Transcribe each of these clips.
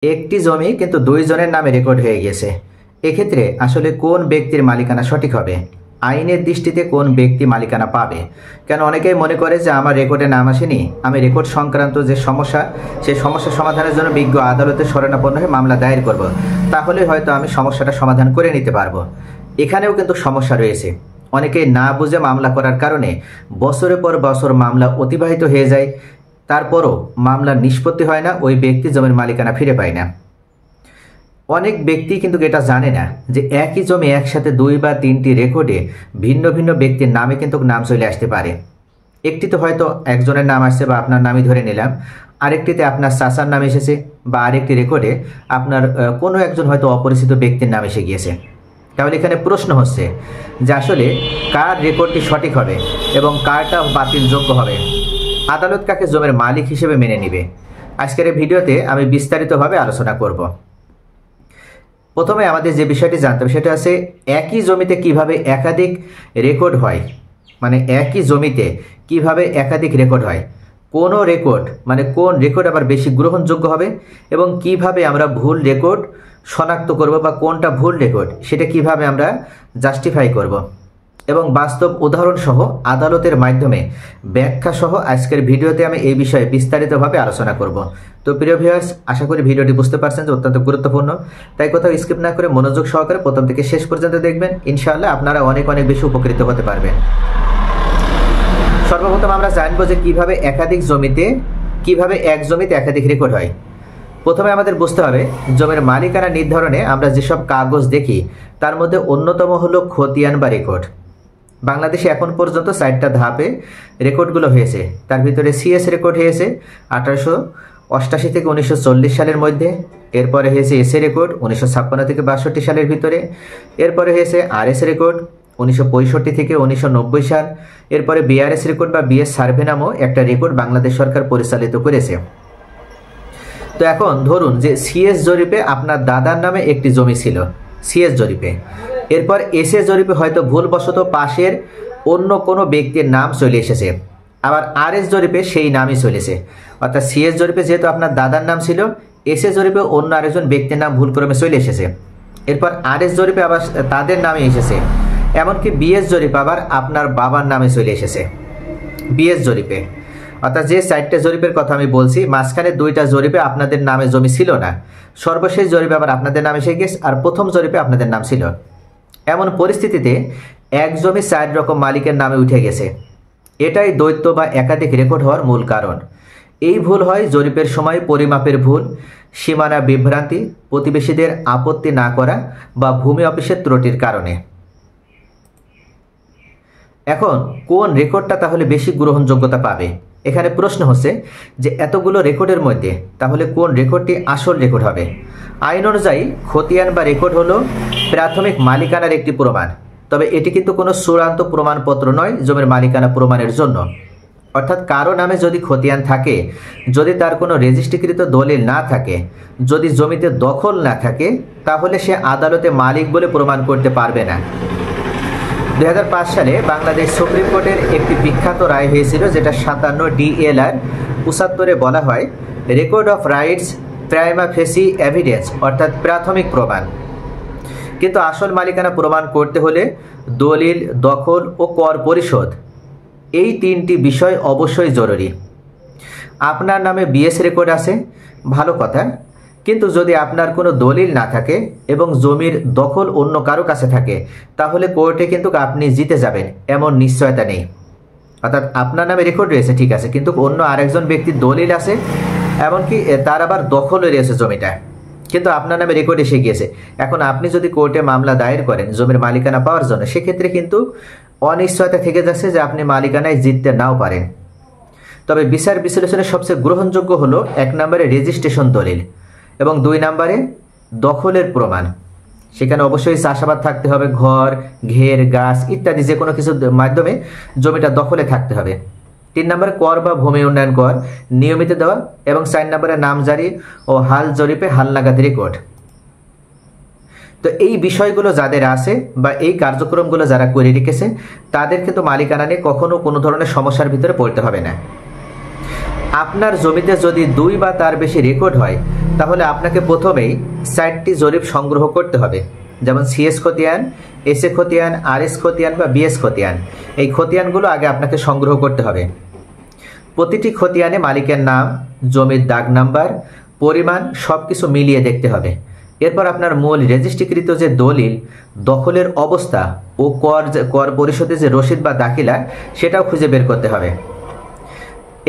একটি জমি কিন্তু দুই জনের নামে রেকর্ড হয়ে গেছে। এক্ষেত্রে আসলে কোন ব্যক্তির মালিকানা সঠিক হবে? আইনের দৃষ্টিতে কোন ব্যক্তি মালিকানা পাবে? কেন অনেকেই মনে করে যে আমার রেকর্ডে নাম আসেনি, আমি রেকর্ড সংক্রান্ত যে সমস্যা, সেই সমস্যা সমাধানের জন্য বিজ্ঞ আদালতে শরণাপন্ন হয়ে মামলা দায়ের করব, তাহলে হয়তো আমি সমস্যাটা সমাধান করে নিতে পারবো। এখানেও কিন্তু সমস্যা রয়েছে। অনেকেই না বুঝে মামলা করার কারণে বছরের পর বছর মামলা অতিবাহিত হয়ে যায়, তারপরও মামলার নিষ্পত্তি হয় না, ওই ব্যক্তি জমির মালিকানা ফিরে পায় না। অনেক ব্যক্তি কিন্তু এটা জানে না যে একই জমি একসাথে দুই বা তিনটি রেকর্ডে ভিন্ন ভিন্ন ব্যক্তির নামে কিন্তু নাম চলে আসতে পারে। একটিতে হয়তো একজনের নাম আসছে বা আপনার নামই ধরে নিলাম, আরেকটিতে আপনার চাচার নাম এসেছে, বা আরেকটি রেকর্ডে আপনার কোনো একজন হয়তো অপরিচিত ব্যক্তির নাম এসে গিয়েছে। তাহলে এখানে প্রশ্ন হচ্ছে যে আসলে কার রেকর্ডটি সঠিক হবে এবং কারটা বাতিলযোগ্য হবে? আদালত কাকে জমির মালিক হিসেবে মেনে নেবে? আজকের এই ভিডিওতে আমি বিস্তারিতভাবে আলোচনা করব। প্রথমে আমাদের যে বিষয়টি জানতে হবে সেটা হচ্ছে একই জমিতে কিভাবে একাধিক রেকর্ড হয়, মানে একই জমিতে কিভাবে একাধিক রেকর্ড হয়, কোন রেকর্ড মানে কোন রেকর্ড আবার বেশি গ্রহণযোগ্য হবে, এবং কিভাবে আমরা ভুল রেকর্ড শনাক্ত করব বা কোনটা ভুল রেকর্ড সেটা কিভাবে আমরা জাস্টিফাই করব, এবং বাস্তব উদাহরণ সহ আদালতের মাধ্যমে ব্যাখ্যা সহ আজকের ভিডিওতে আমি এই বিষয়ে বিস্তারিতভাবে আলোচনা করব। তো প্রিয় ভিউয়ার্স, আশা করি ভিডিওটি বুঝতে পারছেন যে অত্যন্ত গুরুত্বপূর্ণ, তাই কোথাও স্কিপ না করে মনোযোগ সহকারে প্রথম থেকে শেষ পর্যন্ত দেখবেন। ইনশাআল্লাহ আপনারা অনেক অনেক বেশি উপকৃত হতে পারবেন। সর্বপ্রথম আমরা জানবো যে কিভাবে এক জমিতে একাধিক রেকর্ড হয়। প্রথমে আমাদের বুঝতে হবে জমির মালিকানা নির্ধারণে আমরা যেসব কাগজ দেখি তার মধ্যে অন্যতম হলো খতিয়ান বা রেকর্ড। বাংলাদেশে এখন পর্যন্ত 4টা ধাপে রেকর্ডগুলো হয়েছে। তার ভিতরে সিএস রেকর্ড হয়েছে 1888 থেকে 1940 সালের মধ্যে, এরপরে হয়েছে এসএ রেকর্ড 1956 থেকে 62 সালের ভিতরে, এরপরে হয়েছে আরএস রেকর্ড 1965 থেকে 1990 সাল, এরপরে বিআরএস রেকর্ড বা বিএস সার্ভে নামও একটা রেকর্ড বাংলাদেশ সরকার পরিচালিত করেছে। তো এখন ধরুন যে সিএস জরিপে আপনার দাদার নামে একটি জমি ছিল, সিএস জরিপে, এরপর এসএ জরিপে হয়তো ভুলবশত পাশের অন্য কোনো ব্যক্তির নাম চলে এসেছে, আবার আরএস জরিপে সেই নামই চলেছে। অর্থাৎ সিএস জরিপে যেহেতু আপনার দাদার নাম ছিল, এসএ জরিপে অন্য আরেকজন ব্যক্তির নাম ভুলক্রমে চলে এসেছে, এরপর আরএস জরিপে আবার তাদের নামে এসেছে, এমনকি বিএস জরিপে আবার আপনার বাবার নামে চলে এসেছে। বিএস জরিপে অর্থাৎ যে 4টে জরিপের কথা আমি বলছি, মাঝখানে 2টা জরিপে আপনাদের নামে জমি ছিল না, সর্বশেষ জরিপে আবার আপনাদের নামে এসে গেছে, আর প্রথম জরিপে আপনাদের নাম ছিল। এমন পরিস্থিতিতে এক জমি 4 রকম মালিকের নামে উঠে গেছে। এটাই দ্বৈত বা একাধিক রেকর্ড হওয়ার মূল কারণ। এই ভুল হয় জরিপের সময় পরিমাপের ভুল, সীমানা বিভ্রান্তি, প্রতিবেশীদের আপত্তি না করা বা ভূমি অফিসের ত্রুটির কারণে। এখন কোন রেকর্ডটা তাহলে বেশি গ্রহণযোগ্যতা পাবে? এখানে প্রশ্ন হচ্ছে যে এতগুলো রেকর্ডের মধ্যে তাহলে কোন রেকর্ডটি আসল রেকর্ড হবে? আইন অনুযায়ী খতিয়ান বা রেকর্ড হলো প্রাথমিক মালিকানার একটি প্রমাণ, তবে এটি কিন্তু কোনো চূড়ান্ত প্রমাণপত্র নয় জমির মালিকানা প্রমাণের জন্য। অর্থাৎ কারো নামে যদি খতিয়ান থাকে, যদি তার কোনো রেজিস্ট্রিকৃত দলিল না থাকে, যদি জমিতে দখল না থাকে, তাহলে সে আদালতে মালিক বলে প্রমাণ করতে পারবে না। 2005 সালে বাংলাদেশ সুপ্রিম কোর্টের একটি বিখ্যাত রায় হয়েছিল, যেটা 57 DLR 75-এ বলা হয় record of rights prima ফেসি evidence, অর্থাৎ প্রাথমিক প্রমাণ। কিন্তু আসল মালিকানা প্রমাণ করতে হলে দলিল, দখল ও কর পরিশোধ, এই 3টি বিষয় অবশ্যই জরুরি। আপনার নামে বিএস রেকর্ড আছে, ভালো কথা, কিন্তু যদি আপনার কোনো দলিল না থাকে এবং জমির দখল অন্য কারো কাছে থাকে, তাহলে কোর্টে কিন্তু আপনি জিতে যাবেন এমন নিশ্চয়তা নেই। অর্থাৎ আপনার নামে রেকর্ড রয়েছে ঠিক আছে, কিন্তু অন্য আরেকজন ব্যক্তির দলিল আছে, এমনকি তার আবার দখল রয়েছে জমিটা, কিন্তু আপনার নামে রেকর্ড এসে গিয়েছে। এখন আপনি যদি কোর্টে মামলা দায়ের করেন জমির মালিকানা পাওয়ার জন্য, সেক্ষেত্রে কিন্তু অনিশ্চয়তা থেকে যাচ্ছে যে আপনি মালিকানায় জিততে নাও পারেন। তবে বিচার বিশ্লেষণের সবচেয়ে গ্রহণযোগ্য হলো 1 নম্বরে রেজিস্ট্রেশন দলিল এবং 2 নম্বরে দখলের প্রমাণ। সেখানে অবশ্যই চাষাবাদ থাকতে হবে, ঘর, ঘের, গাছ ইত্যাদি যে কোনো কিছুর মাধ্যমে জমিটা দখলে থাকতে হবে। 3 নম্বরে কর বা ভূমি উন্নয়ন কর নিয়মিত দেওয়া, এবং 4 নম্বরে নামজারি ও হাল জরিপে হালনাগাদ রেকর্ড। তো এই বিষয়গুলো যাদের আছে বা এই কার্যক্রমগুলো যারা করে রেখেছে, তাদের কিন্তু মালিকানা নিয়ে কখনো কোনো ধরনের সমস্যার ভিতরে পড়তে হবে না। আপনার জমিতে যদি 2 বা তার বেশি রেকর্ড হয় তাহলে আপনাকে প্রথমেই 4টি জরিপ সংগ্রহ করতে হবে, যেমন সিএস খতিয়ান, এসএ খতিয়ান, আরএস খতিয়ান বা বিএস খতিয়ান। এই খতিয়ানগুলো আগে আপনাকে সংগ্রহ করতে হবে। প্রতিটি খতিয়ানে মালিকের নাম, জমির দাগ নাম্বার, পরিমাণ সব কিছু মিলিয়ে দেখতে হবে। এরপর আপনার মূল রেজিস্ট্রিকৃত যে দলিল, দখলের অবস্থা ও কর পরিশোধের যে রসিদ বা দাখিলা সেটাও খুঁজে বের করতে হবে।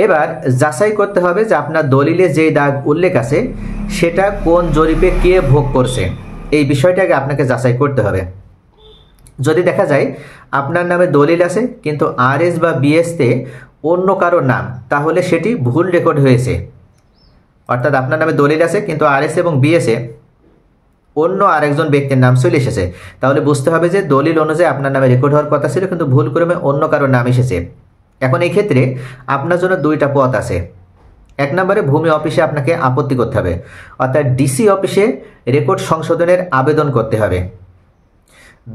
এবার যাচাই করতে হবে যে আপনার দলিলে যেই দাগ উল্লেখ আছে সেটা কোন জরিপে কে ভোগ করছে, এই বিষয়টাকে আপনাকে যাচাই করতে হবে। যদি দেখা যায় আপনার নামে দলিল আছে কিন্তু আরএস বা বিএসতে অন্য কারো নাম, তাহলে সেটি ভুল রেকর্ড হয়েছে। অর্থাৎ আপনার নামে দলিল আছে কিন্তু আরএস এবং বিএসে অন্য আরেকজন ব্যক্তির নাম চলে এসেছে, তাহলে বুঝতে হবে যে দলিল অনুযায়ী আপনার নামে রেকর্ড হওয়ার কথা ছিল কিন্তু ভুল ক্রমে অন্য কারো নাম এসেছে। এখন এই ক্ষেত্রে আপনার জন্য 2টা পথ আছে। 1 নম্বরে ভূমি অফিসে আপনাকে আপত্তি করতে হবে, অর্থাৎ ডিসি অফিসে রেকর্ড সংশোধনের আবেদন করতে হবে।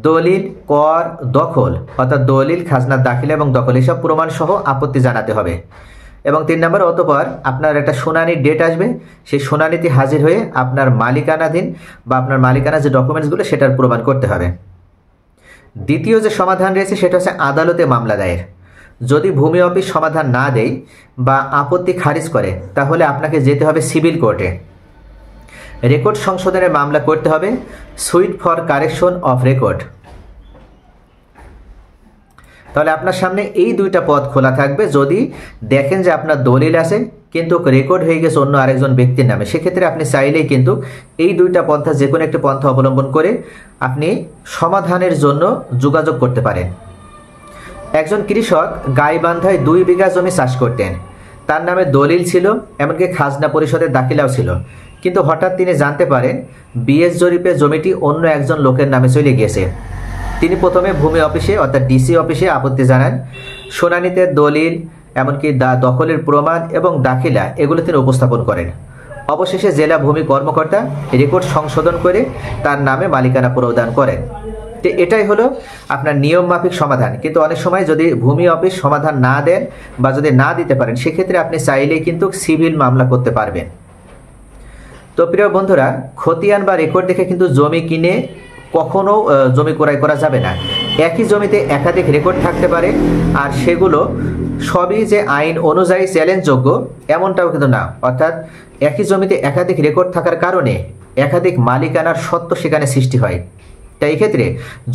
দলিল, কর, দখল অর্থাৎ দলিল, খাজনার দাখিলা এবং দখল এসব প্রমাণ সহ আপত্তি জানাতে হবে। এবং 3 নম্বরে অতঃপর আপনার একটা শুনানির ডেট আসবে, সেই শুনানিতে হাজির হয়ে আপনার মালিকানাধীন বা আপনার মালিকানা যে ডকুমেন্টসগুলো সেটার প্রমাণ করতে হবে। দ্বিতীয় যে সমাধান রয়েছে সেটা হচ্ছে আদালতে মামলা দায়ের। যদি ভূমি অফিস সমাধান না দেয় বা আপত্তি খারিজ করে তাহলে আপনাকে যেতে হবে সিভিল কোর্টে। রেকর্ড সংশোধনের মামলা করতে হবে sweet for correction of record. তাহলে আপনার সামনে এই 2টা পথ খোলা থাকবে। যদি দেখেন যে আপনার দলিল আছে কিন্তু রেকর্ড হয়ে গেছে অন্য আরেকজন ব্যক্তির নামে, সেক্ষেত্রে আপনি চাইলেই কিন্তু এই 2টা পন্থা যে কোনো একটি পন্থা অবলম্বন করে আপনি সমাধানের জন্য যোগাযোগ করতে পারেন। একজন কৃষক গাইবান্ধায় 2 বিঘা জমি চাষ করতেন। তার নামে দলিল ছিল, এমনকি খাজনা পরিষদের দাখিলাও ছিল, কিন্তু হঠাৎ তিনি জানতে পারেন বিএস জরিপে জমিটি অন্য একজন লোকের নামে চলে গিয়েছে। তিনি প্রথমে ভূমি অফিসে অর্থাৎ ডিসি অফিসে আপত্তি জানান। শুনানিতে দলিল, এমনকি দখলের প্রমাণ এবং দাখিলা এগুলো তিনি উপস্থাপন করেন। অবশেষে জেলা ভূমি কর্মকর্তা রেকর্ড সংশোধন করে তার নামে মালিকানা প্রদান করেন। তো এটাই হলো আপনার নিয়ম মাফিক সমাধান। কিন্তু অনেক সময় যদি ভূমি অফিস সমাধান না দেন বা যদি না দিতে পারেন, সেক্ষেত্রে আপনি চাইলেই কিন্তু সিভিল মামলা করতে পারবেন। তো প্রিয় বন্ধুরা, খতিয়ান বা রেকর্ড দেখে কিন্তু জমি কিনে কখনো জমি ক্রয় করা যাবে না। একই জমিতে একাধিক রেকর্ড থাকতে পারে, আর সেগুলো সবই যে আইন অনুযায়ী চ্যালেঞ্জযোগ্য এমনটাও কিন্তু না। অর্থাৎ একই জমিতে একাধিক রেকর্ড থাকার কারণে একাধিক মালিকানার সত্ত্ব সেখানে সৃষ্টি হয়। তাই এক্ষেত্রে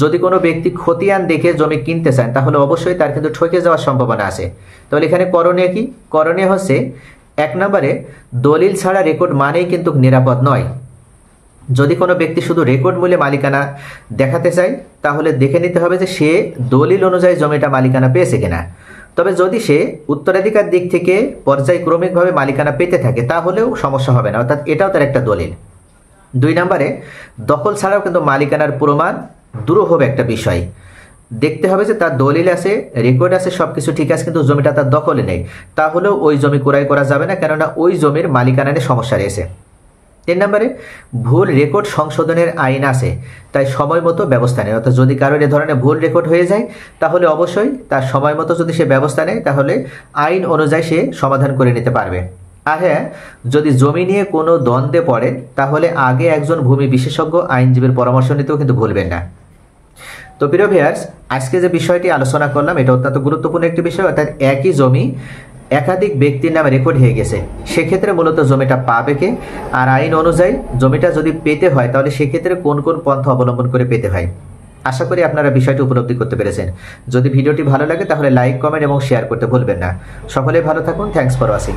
যদি কোনো ব্যক্তি খতিয়ান দেখে জমি কিনতে চান তাহলে অবশ্যই তার কিন্তু ঠকে যাওয়ার সম্ভাবনা আছে। তাহলে এখানে করণীয় কি? করণীয় হচ্ছে 1 নম্বরে দলিল ছাড়া রেকর্ড মানেই কিন্তু নিরাপদ নয়। যদি কোনো ব্যক্তি শুধু রেকর্ড মূল্যে মালিকানা দেখাতে চায় তাহলে দেখে নিতে হবে যে সে দলিল অনুযায়ী জমিটা মালিকানা পেয়েছে কিনা। তবে যদি সে উত্তরাধিকার দিক থেকে পর্যায়ক্রমিকভাবে মালিকানা পেতে থাকে তাহলেও সমস্যা হবে না, অর্থাৎ এটাও তার একটা দলিল। 2 নম্বরে দখল ছাড়াও কিন্তু মালিকানার প্রমাণ দুরূহ একটা বিষয়। দেখতে হবে যে তার দলিল আছে, রেকর্ড আছে, সবকিছু ঠিক আছে, কিন্তু জমিটা তার দখলে নেই, তাহলেও ওই জমি ক্রয় করা যাবে না, কেননা ওই জমির মালিকানা নিয়ে সমস্যা রয়েছে। 3 নম্বরে ভুল রেকর্ড সংশোধনের আইন আছে, তাই সময় মতো ব্যবস্থা নেয়। অর্থাৎ যদি কারোর এ ধরনের ভুল রেকর্ড হয়ে যায় তাহলে অবশ্যই তার সময় মতো যদি সে ব্যবস্থা নেয় তাহলে আইন অনুযায়ী সে সমাধান করে নিতে পারবে। আর হ্যাঁ, যদি জমি নিয়ে কোনো দ্বন্দ্বে পড়ে তাহলে আগে একজন ভূমি বিশেষজ্ঞ আইনজীবীর পরামর্শ নিতেও কিন্তু ভুলবেন না। তো প্রিয় ভিউয়ার্স, আজকে যে বিষয়টি আলোচনা করলাম এটা অত্যন্ত গুরুত্বপূর্ণ একটি বিষয়। অর্থাৎ একই জমি একাধিক ব্যক্তির নামে রেকর্ড হয়ে গেছে, সেক্ষেত্রে মূলত জমিটা পাবে কে, আর আইন অনুযায়ী জমিটা যদি পেতে হয় তাহলে সেক্ষেত্রে কোন কোন পন্থা অবলম্বন করে পেতে হয়। আশা করি আপনারা বিষয়টি উপলব্ধি করতে পেরেছেন। যদি ভিডিওটি ভালো লাগে তাহলে লাইক, কমেন্ট এবং শেয়ার করতে ভুলবেন না। সকলে ভালো থাকুন। Thanks for watching.